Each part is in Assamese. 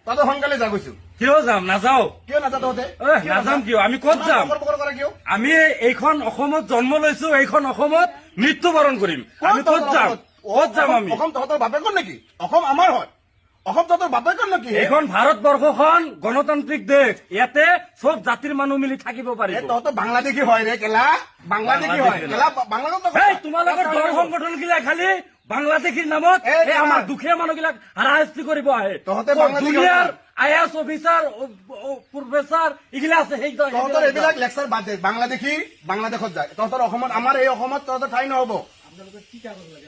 তহঁতে সোনকালে যা কৈছো। কিয় যাম? নাযাও। কিয় নাযা তহঁতে? নাযাম কিয়? আমি ক'ত যাম? বকৰ কৰা কিয়? আমি এইখন অসমত জন্ম লৈছো, এইখন অসমত মৃত্যুবৰণ কৰিম। আমি ক'ত যাম? ক'ত যাম আমি? অসম তহঁতৰ বাপেকৰ নেকি? অসম আমাৰ হয়। অসম তহঁতৰ বাপেকৰ নেকি? এইখন ভাৰতবৰ্ষখন গণতান্ত্ৰিক দেশ, ইয়াতে চব জাতিৰ মানুহ মিলি থাকিব পাৰিব। তহঁতৰ বাংলাদেশী হয় ৰে কেলা, বাংলাদেশী হয় কেলা, বাংলাদেশ। তোমালোকৰ দল সংগঠন গিলা খালি বাংলাদেশীৰ নামত আমাৰ দুখীয়া মানুহবিলাক হাৰাশাস্তি কৰিব আহে। তহঁতে বাংলাদেশী দুনিয়াৰ IAS অফিচাৰ, প্ৰফেচাৰ এইগিলা আছে, সেই তহঁতৰ এইবিলাক লেকচাৰ বাদ দে। বাংলাদেশী বাংলাদেশত যায়, তহঁতৰ অসমত, আমাৰ এই অসমত তহঁতৰ ঠাই নহব।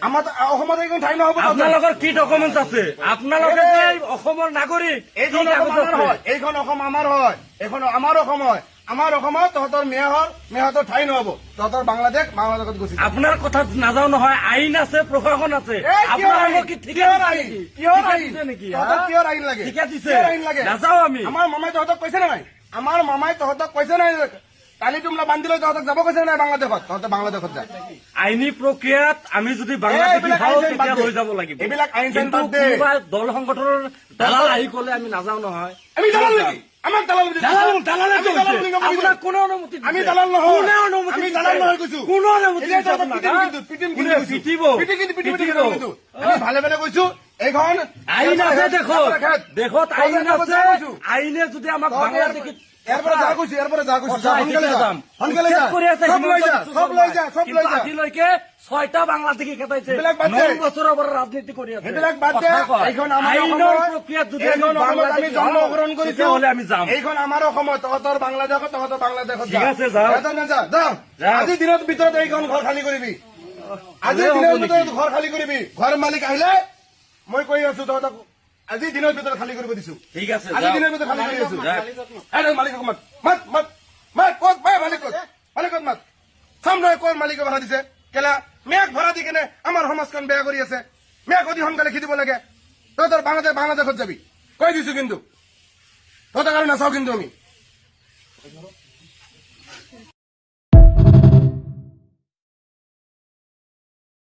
আমাৰ অসমত এইখন ঠাই নহব। আপোনালোকৰ কি ডকুমেণ্ট আছে? আপোনালোকে যে অসমৰ নাগৰিক, এইখন অসম আমাৰ হয়, এইখন অসম আমাৰ হয়, এইখন আমাৰ অসম হয়। আমাৰ অসমত তহঁতৰ মেয়ৰ ঠাই নহব। তহঁতৰ বাংলাদেশত গুচি যায়। আপোনাৰ কথাত নাযাও নহয়। আইন আছে, প্ৰশাসন আছে। আপোনালোকৰ কি ঠিকে নেকি? কিহৰ আইন লাগে? ঠিকে দিছে, কিহৰ আইন লাগে? নাযাও আমি। আমাৰ মামাই তহঁতক কৈছে নাই? আমাৰ মামাই তহঁতক কৈছে নাই? কালি তোমলা বান্ধি লৈ তহঁতক যাব কৈছে নাই বাংলাদেশত? তহঁতে বাংলাদেশত যায়। আইনী প্ৰক্ৰিয়াত আমি যদি বাংলাদেশী হওঁ তেতিয়া লৈ যাব লাগিব। এইবিলাক আইন চাইন কিন্তু বাদ দে। কোনোবা দল সংগঠনৰ দালাল আহি কলে আমি নাযাও নহয়। আমি দালাল নেকি? আমাক দালাল বুলি আপোনাক কোনে অনুমতি দিছে? আমি দালাল নহয়। কোনে অনুমতি আমি দিছে? দালাল নহয় কৈছো। কোনে অনুমতি এতিয়া দিছে তহঁতক আপোনাক? পিটিম কোনে পিটিব? আমি ভালে ভালে কৈছো। এইখন আইন আছে দেশত, দেশত আইন আছে। আইনে যদি আমাক বাংলাদেশী ইয়াৰ পৰা যা কৈছো, ইয়াৰ পৰা যা কৈছো। সোনকালে যা, সোনকালে যা। উচ্ছেদ কৰি আছে, সব লৈ যা, সব লৈ যা, সব লৈ কিন্তু যা। আজিলৈকে 6টা বাংলাদেশী খেদাইছে। সেইবিলাক বাদ দে। 9 বছৰৰ পৰা ৰাজনীতি কৰি আছে। সেইবিলাক বাদ দে। কথা কয়। এইখন আমাৰ আইনৰ অসমৰ, প্ৰক্ৰিয়াত যদি এইখন আমি অসমত আমি বাংলাদেশী জন্মগ্ৰহণ হওঁ, কৰিছো, তেতিয়াহ'লে আমি যাম। এইখন আমাৰ অসমত, তহঁতৰ বাংলাদেশত, তহঁতৰ বাংলাদেশত ঠিক আছে, যাওঁ। যা। আজিৰ দিনৰ ভিতৰত এইখন ঘৰ খালী কৰিবি। আজিৰ দিনৰ ভিতৰত ঘৰ খালী কৰিবি। ঘৰ মালিক আহিলে মই কৈ আছো তহঁতক আজিৰ দিনৰ ভিতৰত খালী কৰিব দিছো। ঠিক আছে, আজিৰ দিনৰ ভিতৰত খালী কৰি আছো। মালিকক মাত, মাত মাত মাত, ক'ত মালিকত মাত। চাম নহয় ক'ৰ মালিকে ভাড়া দিছে। কেলা মেঘ ভাড়া দি কেনে আমাৰ সমাজখন বেয়া কৰি আছে। মেঘ অতি সোনকালে খেদিব লাগে। তহঁতৰ বাংলাদেশত যাবি কৈ দিছো, কিন্তু তহঁতক আৰু নাচাও কিন্তু আমি।